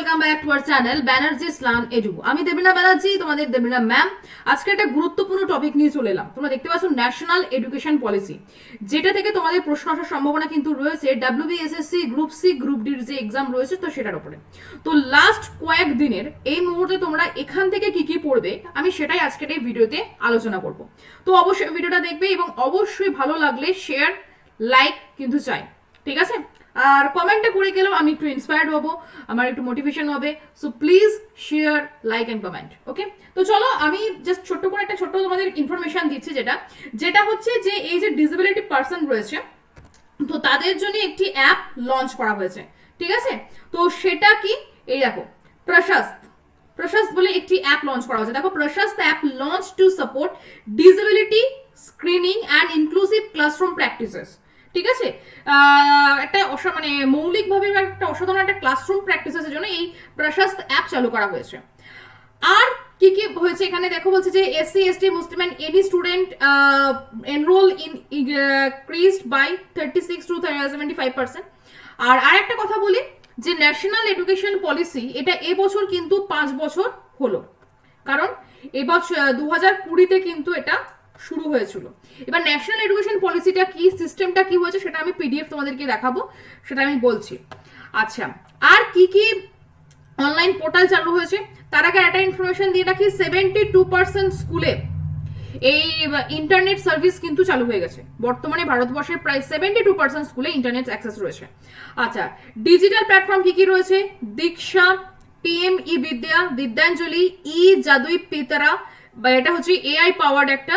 Welcome back to our channel Banerjees learn edu. আমি দেবিনা ব্যানার্জি, তোমাদের Debina ma'am. আজকে একটা গুরুত্বপূর্ণ টপিক নিয়ে চলে এলাম। তোমরা দেখতে পাচ্ছ ন্যাশনাল এডুকেশন পলিসি, যেটা থেকে তোমাদের প্রশ্ন আসার সম্ভাবনা কিন্তু রয়েছে WBSSC গ্রুপ সি গ্রুপ ডির যে এক্সাম রয়েছে তো সেটার উপরে। তো লাস্ট কয়েক দিনের এই মুহূর্তে তোমরা এখান থেকে কি কি পড়বে আমি সেটাই আজকের এই ভিডিওতে আলোচনা করব। তো অবশ্যই ভিডিওটা দেখবে এবং অবশ্যই ভালো লাগলে শেয়ার লাইক কিন্তু চাই, ঠিক আছে? আর কমেন্টে করে গেলেও আমি একটু ইন্সপায়ার্ড হবো, আমার একটু মোটিভেশন হবে। So please share like and comment, okay? তো চলো আমি জাস্ট ছোট্ট করে একটা ছোট্ট তোমাদের ইনফরমেশন দিচ্ছি, যেটা হচ্ছে যে এই যে ডিসেবিলিটি পার্সন রয়েছে তো তাদের জন্য একটি অ্যাপ লঞ্চ করা হয়েছে, ঠিক আছে? তো সেটা কি, এই দেখো প্রশাস্ত বলে একটি অ্যাপ লঞ্চ করা হয়েছে। দেখো, Prashast app launch to support disability screening and inclusive classroom practices, ঠিক আছে? একটা মানে মৌলিকভাবে একটা অসাধারণ একটা ক্লাসরুম প্র্যাকটিসের জন্য এই প্রশাস্ত অ্যাপ চালু করা হয়েছে। আর কি কি হয়েছে এখানে দেখো, বলছে যে SC ST Muslim and any student enrol in increased by 36 to 75%। আর আরেকটা কথা বলি যে ন্যাশনাল এডুকেশন পলিসি এটা এবছর কিন্তু 5 বছর হলো, কারণ এবছর 2020-তে কিন্তু এটা শুরু হয়েছিল। এবার ন্যাশনাল এডুকেশন পলিসিটা কি, সিস্টেমটা কি হয়েছে সেটা আমি PDF তোমাদেরকে দেখাবো, সেটা আমি বলছি। আচ্ছা, আর কি কি অনলাইন পোর্টাল চালু হয়েছে তার আগে একটা ইনফরমেশন দিয়ে রাখি। 72% স্কুলে এই ইন্টারনেট সার্ভিস কিন্তু চালু হয়ে গেছে। বর্তমানে ভারতবর্ষের প্রায় 72% স্কুলে ইন্টারনেট অ্যাক্সেস রয়েছে। আচ্ছা, ডিজিটাল প্ল্যাটফর্ম কি কি রয়েছে? দীক্ষা, PME বিদ্যা, বিদ্যাঞ্জলি, জাদুই পেতারা, এটা হচ্ছে AI পাওয়ার্ড একটা,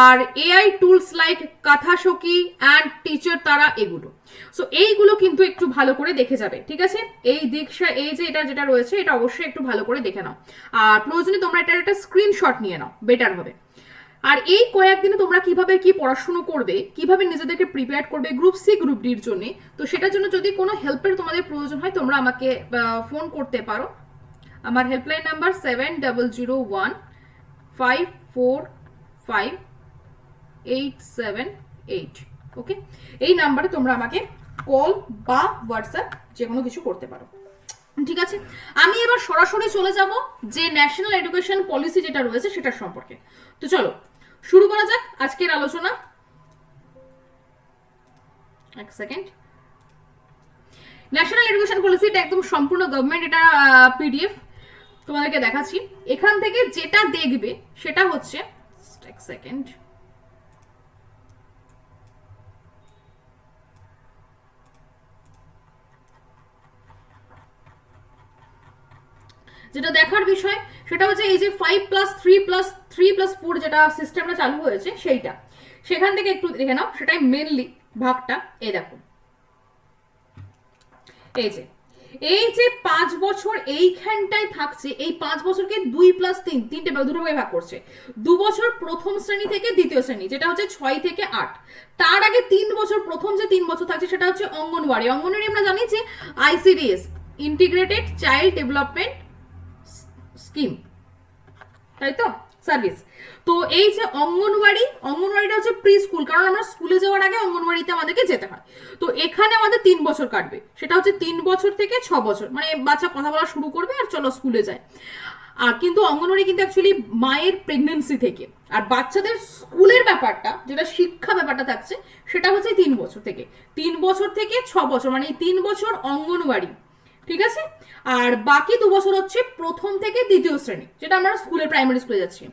আর AI tools like Kathasakhi and teacher তারা, এগুলো। সো এইগুলো কিন্তু একটু ভালো করে দেখে যাবে, ঠিক আছে? এই দীক্ষা, এই যে এটা যেটা রয়েছে এটা অবশ্যই একটু ভালো করে দেখে নাও, আর প্রয়োজনে তোমরা এটার একটা স্ক্রিনশট নিয়ে নাও, বেটার হবে। আর এই কয়েকদিনে তোমরা কিভাবে কি পড়াশুনো করবে, কিভাবে নিজেদেরকে প্রিপেয়ার করবে গ্রুপ সি গ্রুপ ডির জন্য, তো সেটার জন্য যদি কোনো হেল্পের তোমাদের প্রয়োজন হয় তোমরা আমাকে ফোন করতে পারো। আমার হেল্পলাইন নাম্বার 7001545878, ওকে? এই নাম্বারে তোমরা আমাকে কল বা হোয়াটসঅ্যাপ যে কোনো কিছু করতে পারো, ঠিক আছে? আমি এবার সরাসরি চলে যাব যে ন্যাশনাল এডুকেশন পলিসি যেটা রয়েছে সেটার সম্পর্কে। তো চলো শুরু করা যাক আজকের আলোচনা। এক সেকেন্ড। ন্যাশনাল এডুকেশন পলিসিটা একদম সম্পূর্ণ গভর্নমেন্ট, এটা PDF তোমাদেরকে দেখাচ্ছি। এখান থেকে যেটা দেখবে সেটা হচ্ছে, এক সেকেন্ড, যেটা দেখার বিষয় সেটা হচ্ছে এই যে 5+3+3+4 যেটা সিস্টেমটা চালু হয়েছে সেইটা, সেখান থেকে একটু দেখে নাও। সেটাই মেনলি ভাগটা, এই দেখো, এই যে 5 বছর এইখানটায় থাকছে, এই 5 বছরকে 2+3 দুটো ভাগে ভাগ করছে। 2 বছর প্রথম শ্রেণী থেকে দ্বিতীয় শ্রেণী, যেটা হচ্ছে 6 থেকে 8। তার আগে 3 বছর, প্রথম যে 3 বছর থাকছে সেটা হচ্ছে অঙ্গনওয়াড়ি। আমরা জানি যে ICDS, integrated child development scheme, তাই তো, সার্ভিস। তো এই যে অঙ্গনওয়াড়িটা হচ্ছে প্রি স্কুল, কারণ আমরা স্কুলে যাওয়ার আগে অঙ্গনওয়াড়িতে আমাদেরকে যেতে হয়। তো এখানে আমাদের 3 বছর কাটবে, সেটা হচ্ছে 3 বছর থেকে 6 বছর, মানে বাচ্চা কথা বলা শুরু করবে আর চলো স্কুলে যায়। আর কিন্তু অঙ্গনওয়াড়ি কিন্তু অ্যাকচুয়ালি মায়ের প্রেগনেন্সি থেকে, আর বাচ্চাদের স্কুলের ব্যাপারটা যেটা শিক্ষা ব্যাপারটা থাকছে সেটা হচ্ছে 3 বছর থেকে 6 বছর, মানে এই 3 বছর অঙ্গনওয়াড়ি, ঠিক আছে? আর বাকি 2 বছর হচ্ছে প্রথম থেকে দ্বিতীয় শ্রেণী, যেটা আমরা স্কুলে প্রাইমারি স্কুলে যাচ্ছি।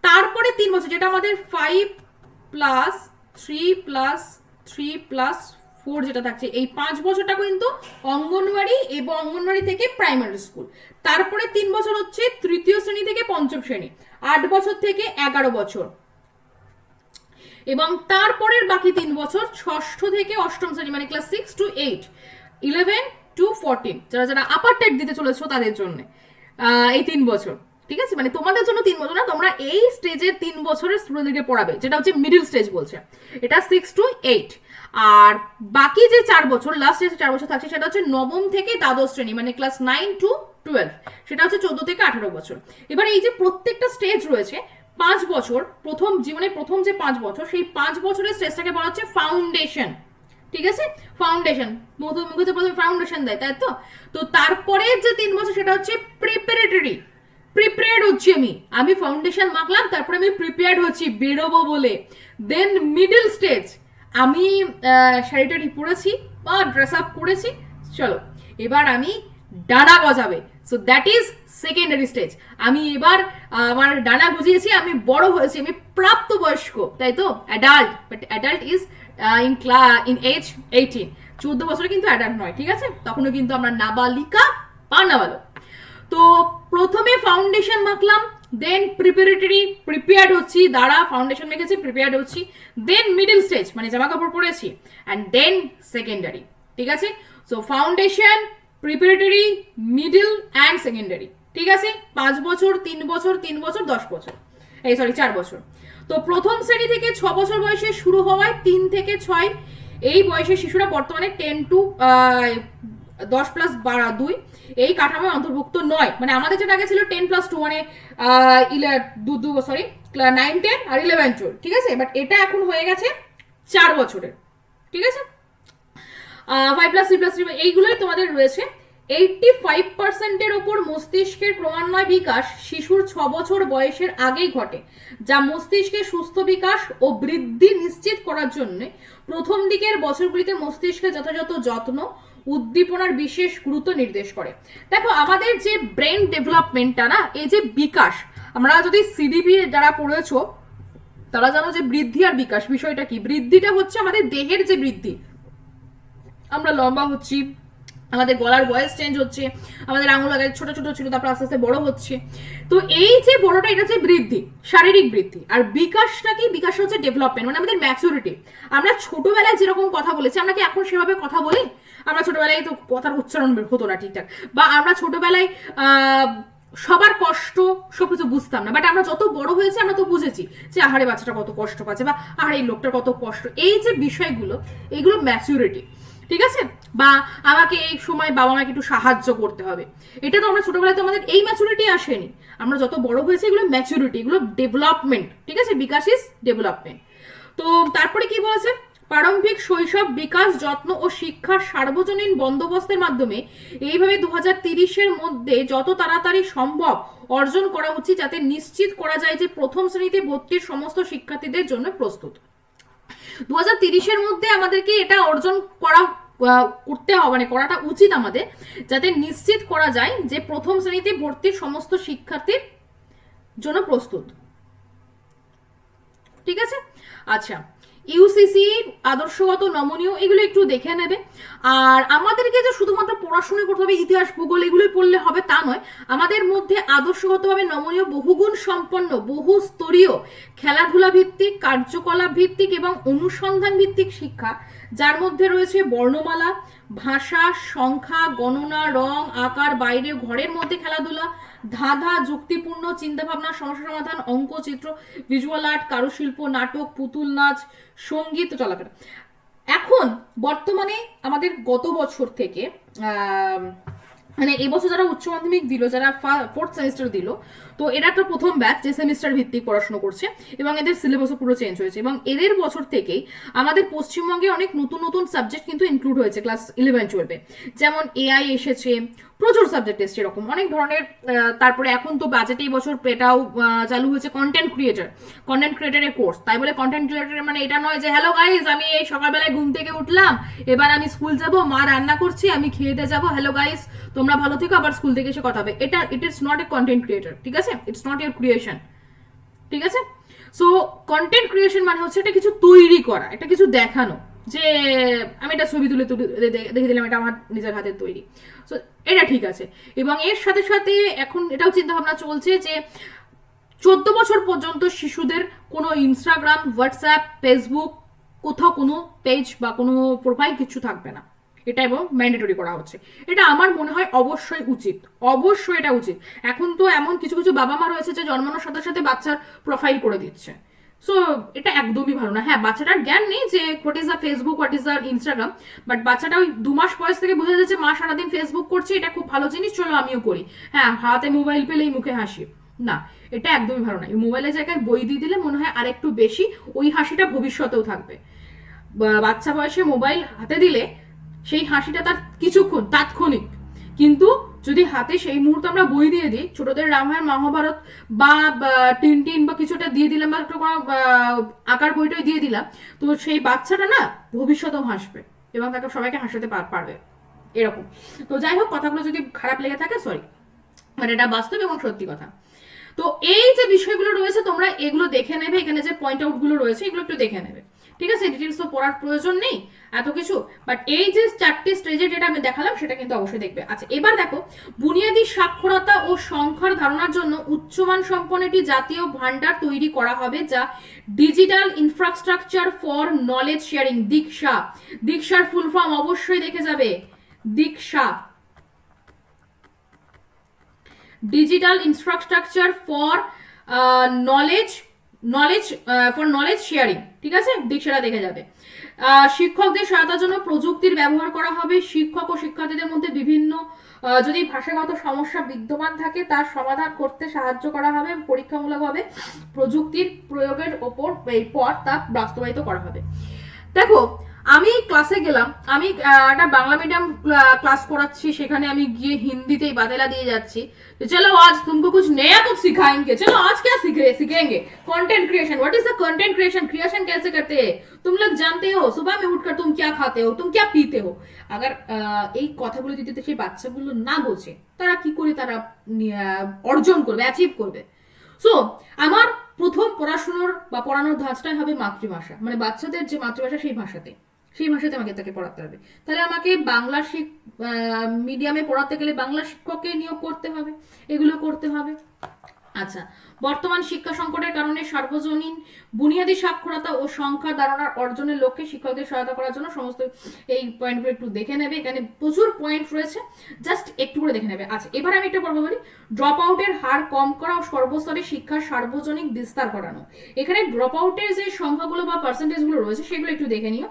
তারপরে 3 বছর যেটা আমাদের 5+3+3+4 যেটা থাকছে, এই 5 বছরটা কিন্তু অঙ্গনওয়াড়ি এবং অঙ্গনওয়াড়ি থেকে প্রাইমারি স্কুল। তারপরে 3 বছর হচ্ছে তৃতীয় শ্রেণী থেকে পঞ্চম শ্রেণী, 8 বছর থেকে 11 বছর, এবং তারপরের বাকি 3 বছর ষষ্ঠ থেকে অষ্টম শ্রেণী, মানে ক্লাস 6 to 8, 11 to 14, যারা আপার টেট দিতে চলেছো তাদের জন্য এই 3 বছর, ঠিক আছে? মানে তোমাদের জন্য 3 বছর না, তোমরা এই স্টেজের 3 বছরের স্টুডেন্টদেরকে পড়াবে, যেটা হচ্ছে মিডিল স্টেজ বলছে, এটা 6 to 8। আর বাকি যে 4 বছর, লাস্ট যে 4 বছর থাকছে সেটা হচ্ছে নবম থেকে দ্বাদশ শ্রেণী, মানে ক্লাস 9 to 12, সেটা হচ্ছে 14 থেকে 18 বছর। এবার এই যে প্রত্যেকটা স্টেজ রয়েছে 5 বছর, প্রথম জীবনে প্রথম যে 5 বছর, সেই 5 বছরের স্টেজটাকে বলা হচ্ছে ফাউন্ডেশন, ঠিক আছে, ফাউন্ডেশন, মুখে তো প্রথমে ফাউন্ডেশন দেয়, তাই তো? তো তারপরে যে 3 বছর সেটা হচ্ছে প্রিপারেটরি, প্রিপেয়ার্ড হচ্ছি আমি ফাউন্ডেশন মাখলাম, তারপরে আমি প্রিপেয়ার্ড হচ্ছি বেরোবো বলে। দেন মিডল স্টেজ, আমি শাড়িটারি পরেছি বা ড্রেস আপ করেছি, চলো এবার আমি ডানা গজাবে, so that is secondary stage. আমি এবার আমার ডানা গজিয়েছি, আমি বড় হয়েছি, আমি প্রাপ্তবয়স্ক, তাই তো? Adult, but adult is in age 18, 14 বছরে কিন্তু অ্যাডাল্ট নয়, ঠিক আছে? তখনও কিন্তু আমরা নাবালিকা বা নাবালক। তো প্রথমে ফাউন্ডেশন মাখলাম, দেন প্রিপারেটরি, প্রিপেয়ার্ড হচ্ছি, দাঁড়া ফাউন্ডেশন মেখেছি, প্রিপেয়ার্ড হচ্ছি, দেন মিডল স্টেজ মানে জামা কাপড় পরেছি, অ্যান্ড দেন সেকেন্ডারি, ঠিক আছে? So foundation, preparatory, middle and secondary, ঠিক আছে? 5 বছর, 3 বছর, 3 বছর, 10 বছর, 4 বছর। তো প্রথম শ্রেণী থেকে 6 বছর বয়সে শুরু হওয়ায় 3 থেকে 6 এই বয়সের শিশুরা বর্তমানে 10 টু 10+2 এই কাঠামোয় অন্তর্ভুক্ত নয়। মানে আমাদের যেটা আগে ছিল 10+2 মানে 9, 10 আর 11, 12, ঠিক আছে? বাট এটা এখন হয়ে গেছে 4 বছরের, ঠিক আছে? 5+3+3 এইগুলোই তোমাদের রয়েছে। 85% ওপর মস্তিষ্কের ক্রমান্বয় বিকাশ শিশুর 6 বছর বয়সের আগেই ঘটে, যা মস্তিষ্কের সুস্থ বিকাশ ও বৃদ্ধি নিশ্চিত করার জন্য প্রথম দিকের বছরগুলিতে মস্তিষ্কের যথাযথ যত্ন উদ্দীপনার বিশেষ গুরুত্ব নির্দেশ করে। দেখো আমাদের যে ব্রেন ডেভেলপমেন্টটা না, এই যে বিকাশ, আমরা যদি সিডিপি যারা পড়েছো তারা জানো যে বৃদ্ধি আর বিকাশ বিষয়টা কি। বৃদ্ধিটা হচ্ছে আমাদের দেহের যে বৃদ্ধি, আমরা লম্বা হচ্ছি, আমাদের গলার ভয়েস চেঞ্জ হচ্ছে, আমাদের আঙুল আগে ছোট ছোট ছিল তারপর আস্তে আস্তে বড় হচ্ছে। তো এই যে বড়টা এটা হচ্ছে বৃদ্ধি, শারীরিক বৃদ্ধি। আর বিকাশটা কি? বিকাশ হচ্ছে ডেভেলপমেন্ট, মানে আমাদের ম্যাচুরিটি। আমরা ছোটবেলায় যেরকম কথা বলেছি আমরা কি এখন সেভাবে কথা বলি? আমরা ছোটবেলায় তো কথার উচ্চারণ হতো না ঠিকঠাক, বা আমরা ছোটবেলায় সবার কষ্ট সবকিছু বুঝতাম না, বাট আমরা যত বড় হয়েছে আমরা তো বুঝেছি যে আহারে বাচ্চাটা কত কষ্ট পাচ্ছে, বা আহারে এই লোকটার কত কষ্ট। এই যে বিষয়গুলো, এগুলো ম্যাচুরিটি, ঠিক আছে? বা আমাকে এই সময় বাবা মাকে একটু সাহায্য করতে হবে, এটা তো আমরা ছোটবেলায় তো আমাদের এই ম্যাচুরিটি আসেনি। আমরা যত বড় হয়েছে এগুলো ম্যাচুরিটি, এগুলো ডেভেলপমেন্ট, ঠিক আছে? বিকাশ ইজ ডেভেলপমেন্ট। তো তারপরে কি বলেছে? প্রারম্ভিক শৈশব বিকাশ, যত্ন ও শিক্ষার সার্বজনীন বন্দোবস্তের মাধ্যমে এইভাবে 2030-এর মধ্যে যত তাড়াতাড়ি সম্ভব অর্জন করা উচিত, যাতে নিশ্চিত করা যায় যে প্রথম শ্রেণীতে ভর্তির সমস্ত শিক্ষার্থীদের জন্য প্রস্তুত। 2030-এর মধ্যে আমাদেরকে এটা অর্জন করতে হবে, মানে করাটা উচিত আমাদের, যাতে নিশ্চিত করা যায় যে প্রথম শ্রেণীতে ভর্তির সমস্ত শিক্ষার্থীর জন্য প্রস্তুত, ঠিক আছে? আচ্ছা, ইউসিসি আদর্শগত নমনীয় এগুলো একটু দেখে নেবে। আর আমাদেরকে যে শুধুমাত্র পড়াশোনা করতে হবে, ইতিহাস ভূগোল এগুলোই পড়লে হবে তা নয়, আমাদের মধ্যে আদর্শগতভাবে নমনীয় বহুগুণ সম্পন্ন বহুস্তরীয় খেলাধুলা ভিত্তিক, কার্যকলাপ ভিত্তিক এবং অনুসন্ধান ভিত্তিক শিক্ষা, যার মধ্যে রয়েছে বর্ণমালা, ভাষা, সংখ্যা, গণনা, রং, আকার, বাইরে ঘরের মধ্যে খেলাধুলা, ধাঁধা, যুক্তিপূর্ণ চিন্তাভাবনা, সমস্যা সমাধান, অঙ্ক, চিত্র, ভিজুয়াল আর্ট, কারুশিল্প, নাটক, পুতুল নাচ, সঙ্গীত, চলাফেরা। এখন বর্তমানে আমাদের গত বছর থেকে মানে এবছর যারা উচ্চ মাধ্যমিক দিল, যারা 4th সেমিস্টার দিল, তো এরা একটা প্রথম ব্যাচ যে সেমিস্টার ভিত্তিক পড়াশোনা করছে, এবং এদের সিলেবাসও পুরো চেঞ্জ হয়েছে। এবং এদের বছর থেকেই আমাদের পশ্চিমবঙ্গে অনেক নতুন নতুন সাবজেক্ট কিন্তু ইনক্লুড হয়েছে ক্লাস 11-12-এ, যেমন এআই এসেছে, প্রচুর সাবজেক্ট এসছে এরকম অনেক ধরনের। তারপরে এখন তো বাজেটে এই বছর এটাও চালু হয়েছে কন্টেন্ট ক্রিয়েটারের কোর্স। তাই বলে কন্টেন্ট ক্রিয়েটার মানে এটা নয় যে হ্যালো গাইজ আমি এই সকালবেলায় ঘুম থেকে উঠলাম, এবার আমি স্কুল যাব, মা রান্না করছি, আমি খেতে যাবো, হ্যালো গাইজ তোমরা ভালো থেকো, আবার স্কুল থেকে এসে কথা হবে। এটা it is not a content creator, ঠিক আছে? ইটস নট ইয়োর ক্রিয়েশন, ঠিক আছে? সো কন্টেন্ট ক্রিয়েশন মানে হচ্ছে এটা কিছু তৈরি করা, এটা কিছু দেখানো, যে আমি এটা ছবি তুলে দেখে দিলাম এটা আমার নিজের হাতের তৈরি। সো এটা ঠিক আছে। এবং এর সাথে সাথে এখন এটাও চিন্তা ভাবনা চলছে যে 14 বছর পর্যন্ত শিশুদের কোনো ইনস্টাগ্রাম, হোয়াটসঅ্যাপ, ফেসবুক, কোথাও কোনো পেজ বা কোনো প্রোফাইল কিছু থাকবে না, এটা এবং ম্যান্ডেটরি করা হচ্ছে। এটা আমার মনে হয় অবশ্যই উচিত, অবশ্যই এটা উচিত। এখন তো এমন কিছু কিছু বাবা মা রয়েছে যে জন্মানোর সাথে সাথে বাচ্চার প্রোফাইল করে দিচ্ছে। সো এটা একদমই ভালো না। হ্যাঁ, বাচ্চাটার জ্ঞান নেই যে what is the Facebook, what is the Instagram, but বাচ্চাটা ওই 2 মাস বয়স থেকে বোঝা যাচ্ছে মা সারাদিন ফেসবুক করছে, এটা খুব ভালো জিনিস, চলো আমিও করি। হ্যাঁ, হাতে মোবাইল পেলেই মুখে হাসি, না, এটা একদমই ভালো না। মোবাইলের জায়গায় বই দিয়ে দিলে মনে হয় আরেকটু বেশি ওই হাসিটা ভবিষ্যতেও থাকবে। বাচ্চা বয়সে মোবাইল হাতে দিলে সেই হাসিটা তার কিছুক্ষণ তাৎক্ষণিক, কিন্তু যদি হাতে সেই মুহূর্তে আমরা বই দিয়ে দিই, ছোটদের রামায়ণ মহাভারত বা টিনটিন বা কিছুটা দিয়ে দিলাম, বা একটা কোনো আঁকার বইটাই দিয়ে দিলাম, তো সেই বাচ্চাটা না ভবিষ্যতেও হাসবে এবং তাকে সবাইকে হাসাতে পারবে এরকম। তো যাই হোক, কথাগুলো যদি খারাপ লেগে থাকে সরি, মানে এটা বাস্তব এবং সত্যি কথা। তো এই যে বিষয়গুলো রয়েছে তোমরা এগুলো দেখে নেবে, এখানে যে পয়েন্ট আউট গুলো রয়েছে এগুলো একটু দেখে নেবে, ঠিক আছে? ডিটেলস তো পড়ার প্রয়োজন নেই এত কিছু, বাট এই যে 4টি স্টেজে যেটা আমি দেখালাম সেটা কিন্তু অবশ্যই দেখবে। আচ্ছা, এবার দেখো, বুনিয়াদী সাক্ষরতা ও সংখ্যার ধারণার জন্য উচ্চমান সম্পন্ন একটি জাতীয় ভান্ডার তৈরি করা হবে, যা digital infrastructure for knowledge sharing, দীক্ষা। দীক্ষার ফুল ফর্ম অবশ্যই দেখে যাবে, দীক্ষা, digital infrastructure for knowledge sharing, ঠিক আছে? দীক্ষাটা দেখে যাবে। শিক্ষকদের সহায়তার জন্য প্রযুক্তির ব্যবহার করা হবে, শিক্ষক ও শিক্ষার্থীদের মধ্যে বিভিন্ন যদি ভাষাগত সমস্যা বিদ্যমান থাকে তার সমাধান করতে সাহায্য করা হবে, পরীক্ষামূলকভাবে প্রযুক্তির প্রয়োগের ওপর পর তা বাস্তবায়িত করা হবে। দেখো, আমি ক্লাসে গেলাম, আমি একটা বাংলা মিডিয়াম ক্লাস করাচ্ছি, সেখানে আমি গিয়ে হিন্দিতেই বাদেলা দিয়ে যাচ্ছি, चलो आज तुमको कुछ नया कुछ सिखाएंगे, चलो आज क्या सीखेंगे content creation. What is the content creation कैसे करते हैं तुम लोग जानते हो, सुबह में उठकर तुम क्या खाते हो, तुम क्या पीते हो। अगर এই কথাগুলো যদি সেই বাচ্চাগুলো না বোঝে, তারা কি করে তারা অর্জন করবে, অ্যাচিভ করবে। সো আমার প্রথম পড়াশোনার বা পড়ানোর ধাঁচটাই হবে মাতৃভাষা, মানে বাচ্চাদের যে মাতৃভাষা সেই ভাষাতে আমাকে তাকে পড়াতে হবে। তাহলে আমাকে বাংলা মিডিয়ামে পড়াতে গেলে বাংলা শিক্ষককে নিয়োগ করতে হবে, এগুলো করতে হবে। আচ্ছা, বর্তমান শিক্ষা সংকটের কারণে সার্বজনীন বুনিয়াদী সাক্ষরতা ও সংখ্যা ধারণার অর্জনের লক্ষ্যে শিক্ষকদের সহায়তা করার জন্য সমস্ত এই পয়েন্টগুলো একটু দেখে নেবে, এখানে প্রচুর পয়েন্ট রয়েছে, জাস্ট একটু করে দেখে নেবে। আচ্ছা, এবার আমি একটা বলবো, বলি ড্রপ আউটের হার কম করা ও সর্বস্তরে শিক্ষার সার্বজনীন বিস্তার করানো। এখানে ড্রপ আউটের যে সংখ্যাগুলো বা পার্সেন্টেজগুলো রয়েছে সেগুলো একটু দেখে নিও।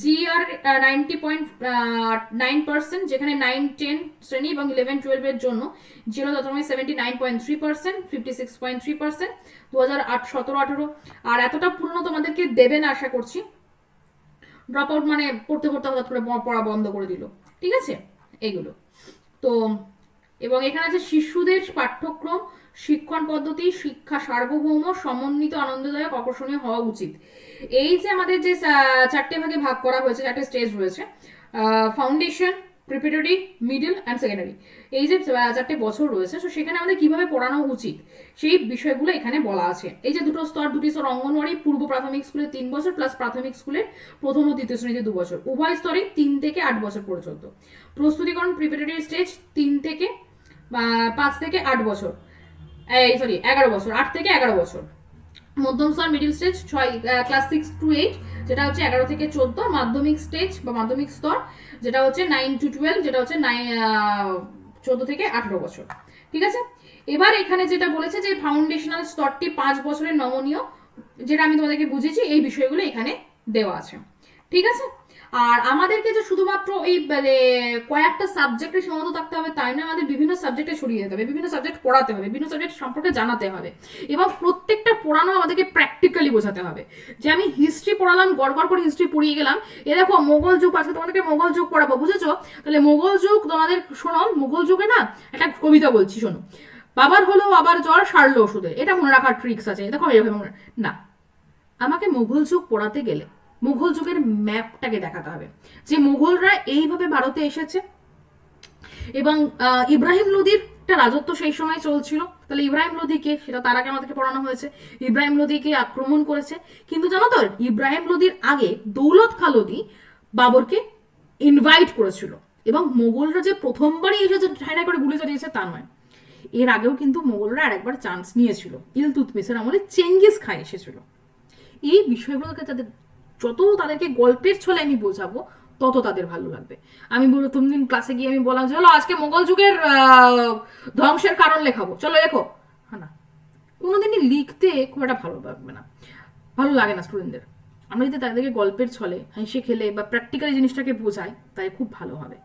জিআর 90.9%, যেখানে 9-10 শ্রেণী এবং 11-12 এর জন্য 79.3%, 56.3% 2017-18। আর এতটা পুরনো তোমাদেরকে দেবে না আশা করছি, ড্রপ আউট মানে পড়তে হঠাৎ করে পড়া বন্ধ করে দিল, ঠিক আছে? এইগুলো তো, এবং এখানে আছে শিশুদের পাঠ্যক্রম, শিক্ষণ পদ্ধতি, শিক্ষা সার্বভৌম, সমন্বিত, আনন্দদায়ক, আকর্ষণীয় হওয়া উচিত। এই যে আমাদের যে 4টে ভাগে ভাগ করা হয়েছে, 4টে স্টেজ রয়েছে, foundation, preparatory, middle and secondary, এই যে 4টে বছর রয়েছে, তো সেখানে আমাদের কিভাবে পড়ানো উচিত সেই বিষয়গুলো এখানে বলা আছে। এই যে দুটি স্তর অঙ্গনওয়াড়ি, পূর্ব প্রাথমিক স্কুলে 3 বছর প্লাস প্রাথমিক স্কুলের প্রথম ও দ্বিতীয় শ্রেণীতে 2 বছর, উভয় স্তরে 3 থেকে 8 বছর পর্যন্ত। প্রস্তুতিকরণ প্রিপারেটরি স্টেজ 3 থেকে 5 থেকে 8 বছর, 11 বছর, 8 থেকে 11 বছর। মধ্যম স্তর মিডিল স্টেজ ক্লাস 6 to 8, যেটা হচ্ছে 11 থেকে 14। মাধ্যমিক স্টেজ বা মাধ্যমিক স্তর যেটা হচ্ছে 9 to 12, যেটা হচ্ছে 14 থেকে 18 বছর, ঠিক আছে? এবার এখানে যেটা বলেছে যে ফাউন্ডেশনাল স্তরটি 5 বছরের নমনীয়, যেটা আমি তোমাদেরকে বুঝেছি, এই বিষয়গুলো এখানে দেওয়া আছে, ঠিক আছে? আর আমাদেরকে যে শুধুমাত্র এই মানে কয়েকটা সাবজেক্টে সীমাবদ্ধ থাকতে হবে তাই না, আমাদের বিভিন্ন সাবজেক্টে ছড়িয়ে যেতে হবে, বিভিন্ন সাবজেক্ট পড়াতে হবে, বিভিন্ন সাবজেক্ট সম্পর্কে জানাতে হবে, এবং প্রত্যেকটা পড়ানো আমাদেরকে প্র্যাকটিক্যালি বোঝাতে হবে। যে আমি হিস্ট্রি পড়ালাম, গড় করে হিস্ট্রি পড়িয়ে গেলাম, এ দেখো মোগল যুগ, আজকে তোমাদেরকে মোগল যুগ পড়াবো, বুঝেছো? তাহলে মোগল যুগ তোমাদের শোনো, মোগল যুগে না একটা কবিতা বলছি শোনো, বাবার হলো আবার জ্বর সারলো ওষুধে, এটা মনে রাখার ট্রিক্স আছে, দেখো এভাবে না। আমাকে মোগল যুগ পড়াতে গেলে মুঘল যুগের ম্যাপটাকে দেখাতে হবে, যে মুঘলরা এইভাবে ভারতে এসেছে এবং ইব্রাহিম লোদির একটা রাজত্ব সেই সময় চলছিল। তাহলে ইব্রাহিম লোদিকে, সেটা তার আগে আমাদেরকে পড়ানো হয়েছে, ইব্রাহিম লোদিকে আক্রমণ করেছে। কিন্তু জানো তো, ইব্রাহিম লোদির আগে দৌলত খাঁ লোদি বাবরকে ইনভাইট করেছিল, এবং মোগলরা যে প্রথমবারই এসে যে ঠাইনা করে গুলি চালিয়েছে তা নয়, এর আগেও কিন্তু মোগলরা আরেকবার চান্স নিয়েছিল, ইলতুৎমিশের আমলে চেঙ্গিস খাঁ এসেছিল। এই বিষয়গুলোকে তাদের যত তাদেরকে গল্পের ছলে আমি বোঝাবো তত তাদের ভালো লাগবে। আমি প্রথম দিন ক্লাসে গিয়ে আমি বললাম, চলো আজকে মোগল যুগের ধ্বংসের কারণ লেখাবো, চলো লেখো। হ্যাঁ না, কোনোদিনই লিখতে খুব একটা ভালো লাগবে না, ভালো লাগে না স্টুডেন্টদের। আমরা যদি তাদেরকে গল্পের ছলে হেসে খেলে বা প্র্যাকটিক্যালি জিনিসটাকে বোঝাই, তাই খুব ভালো হবে।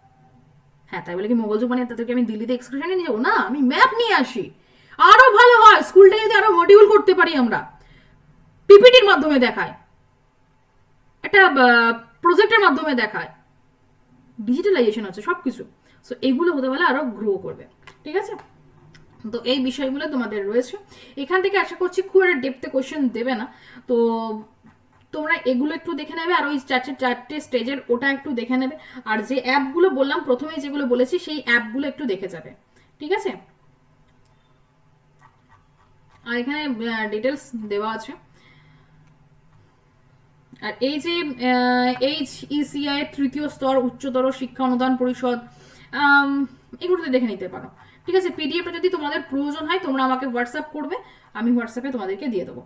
হ্যাঁ, তাই বলে কি মোগল যুগ মানে তাদেরকে আমি দিল্লিতে এক্সকারশনে নিয়ে যাবো না, আমি ম্যাপ নিয়ে আসি, আরো ভালো হয়। স্কুলটাকে যদি আরো মডিউল করতে পারি আমরা, পিপিটির মাধ্যমে দেখায়, একটা প্রজেক্টের মাধ্যমে দেখায়, ডিজিটালাইজেশন হচ্ছে সব কিছু। সো এগুলো হতে পারলে আরও গ্রো করবে, ঠিক আছে? তো এই বিষয়গুলো তোমাদের রয়েছে। এখান থেকে আশা করছি খুব একটা ডেপথে কোয়েশ্চেন দেবে না, তো তোমরা এগুলো একটু দেখে নেবে, আর ওই চারটে স্টেজের ওটা একটু দেখে নেবে, আর যে অ্যাপগুলো বললাম প্রথমেই যেগুলো বলেছি সেই অ্যাপগুলো একটু দেখে যাবে, ঠিক আছে? আর এখানে ডিটেলস দেওয়া আছে। আর এই যে HECI তৃতীয় স্তর উচ্চতর শিক্ষা অনুদান পরিষদ, এগুলোতে দেখে নিতে পারো, ঠিক আছে? পিডিএফটা যদি তোমাদের প্রয়োজন হয় তোমরা আমাকে হোয়াটসঅ্যাপ করবে, আমি হোয়াটসঅ্যাপে তোমাদেরকে দিয়ে দেবো।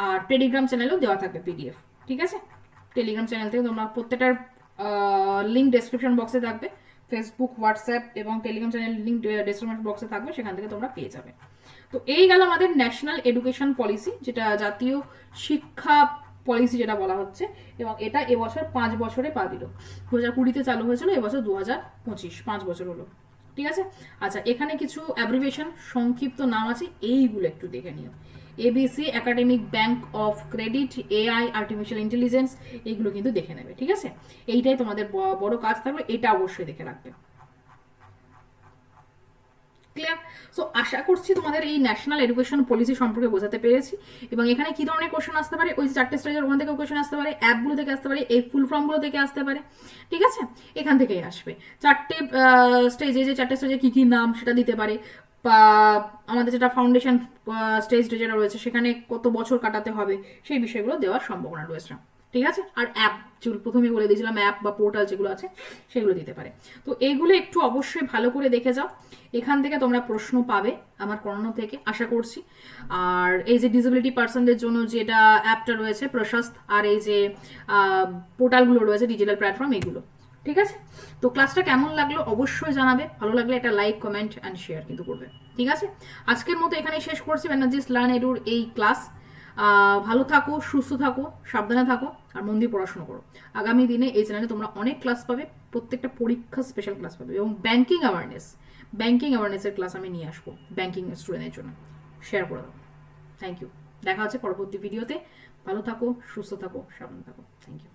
আর টেলিগ্রাম চ্যানেলেও দেওয়া থাকবে পিডিএফ, ঠিক আছে? টেলিগ্রাম চ্যানেল থেকে তোমরা প্রত্যেকটার লিঙ্ক ডেসক্রিপশন বক্সে থাকবে, ফেসবুক, হোয়াটসঅ্যাপ এবং টেলিগ্রাম চ্যানেল লিঙ্ক ডেসক্রিপশন বক্সে থাকবে, সেখান থেকে তোমরা পেয়ে যাবে। তো এই গেল আমাদের ন্যাশনাল এডুকেশন পলিসি, যেটা জাতীয় শিক্ষা পলিসি যেটা বলা হচ্ছে, এবং এটা এবছর 5 বছরে পা দিল। 2020-তে চালু হয়েছিল, এবছর 2025, 5 বছর হলো, ঠিক আছে? আচ্ছা, এখানে কিছু অ্যাব্রিভিয়েশন সংক্ষিপ্ত নাম আছে, এইগুলো একটু দেখে নিও। ABC, academic bank of credit, AI, artificial intelligence, এইগুলো কিন্তু দেখে নেবে, ঠিক আছে? এইটাই তোমাদের বড় কাজ থাকবে, এটা অবশ্যই দেখে রাখবে। ক্লিয়ার? সো আশা করছি তোমাদের এই ন্যাশনাল এডুকেশন পলিসি সম্পর্কে বোঝাতে পেরেছি। এবং এখানে কি ধরনের কোশ্চেন আসতে পারে, ওই যে 4টে স্টেজের ওখান থেকেও কোশ্চেন আসতে পারে, অ্যাপগুলো থেকে আসতে পারে, এই ফুল ফর্মগুলো থেকে আসতে পারে, ঠিক আছে? এখান থেকেই আসবে। 4টে স্টেজে কি কি নাম সেটা দিতে পারে, বা আমাদের যেটা ফাউন্ডেশন স্টেজ যেটা রয়েছে সেখানে কত বছর কাটাতে হবে, সেই বিষয়গুলো দেওয়ার সম্ভাবনা রয়েছে, ঠিক আছে? আর অ্যাপ যেগুলো প্রথমে বলে দিয়েছিলাম, অ্যাপ বা পোর্টাল যেগুলো আছে সেগুলো দিতে পারে। তো এইগুলো একটু অবশ্যই ভালো করে দেখে যাও, এখান থেকে তোমরা প্রশ্ন পাবে আমার করানো থেকে আশা করছি। আর এই যে ডিসেবিলিটি পার্সনদের জন্য যেটা অ্যাপটা রয়েছে প্রশস্ত, আর এই যে পোর্টালগুলো রয়েছে ডিজিটাল প্ল্যাটফর্ম, এগুলো, ঠিক আছে? তো ক্লাসটা কেমন লাগলো অবশ্যই জানাবে, ভালো লাগলে একটা লাইক, কমেন্ট অ্যান্ড শেয়ার কিন্তু করবে, ঠিক আছে? আজকের মতো এখানেই শেষ করছি ব্যানার্জিস লার্ন এডুর এই ক্লাস। ভালো থাকো, সুস্থ থাকো, সাবধানে থাকো, আর মন দিয়ে পড়াশোনা করো। আগামী দিনে এই চ্যানেলে তোমরা অনেক ক্লাস পাবে, প্রত্যেকটা পরীক্ষা স্পেশাল ক্লাস পাবে, এবং ব্যাংকিং অ্যাওয়ারনেসের ক্লাস আমি নিয়ে আসবো ব্যাংকিং স্টুডেন্টের জন্য, শেয়ার করে দাও। থ্যাংক ইউ, দেখা হচ্ছে পরবর্তী ভিডিওতে। ভালো থাকো, সুস্থ থাকো, সাবধানে থাকো, থ্যাংক ইউ।